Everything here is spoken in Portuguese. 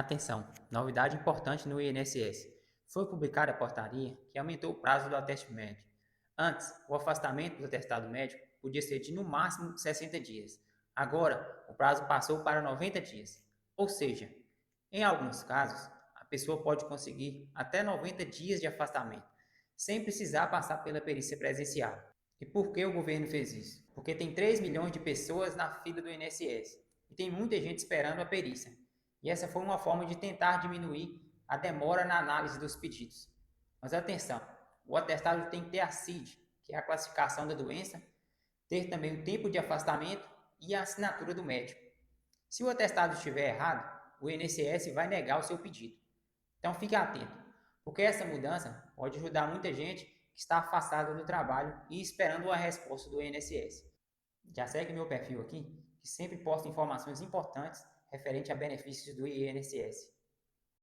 Atenção, novidade importante no INSS. Foi publicada a portaria que aumentou o prazo do ateste médico. Antes, o afastamento do atestado médico podia ser de no máximo 60 dias. Agora, o prazo passou para 90 dias. Ou seja, em alguns casos, a pessoa pode conseguir até 90 dias de afastamento, sem precisar passar pela perícia presencial. E por que o governo fez isso? Porque tem 3 milhões de pessoas na fila do INSS e tem muita gente esperando a perícia. E essa foi uma forma de tentar diminuir a demora na análise dos pedidos. Mas atenção, o atestado tem que ter a CID, que é a classificação da doença, ter também o tempo de afastamento e a assinatura do médico. Se o atestado estiver errado, o INSS vai negar o seu pedido. Então fique atento, porque essa mudança pode ajudar muita gente que está afastada do trabalho e esperando a resposta do INSS. Já segue meu perfil aqui, que sempre posto informações importantes referente a benefícios do INSS.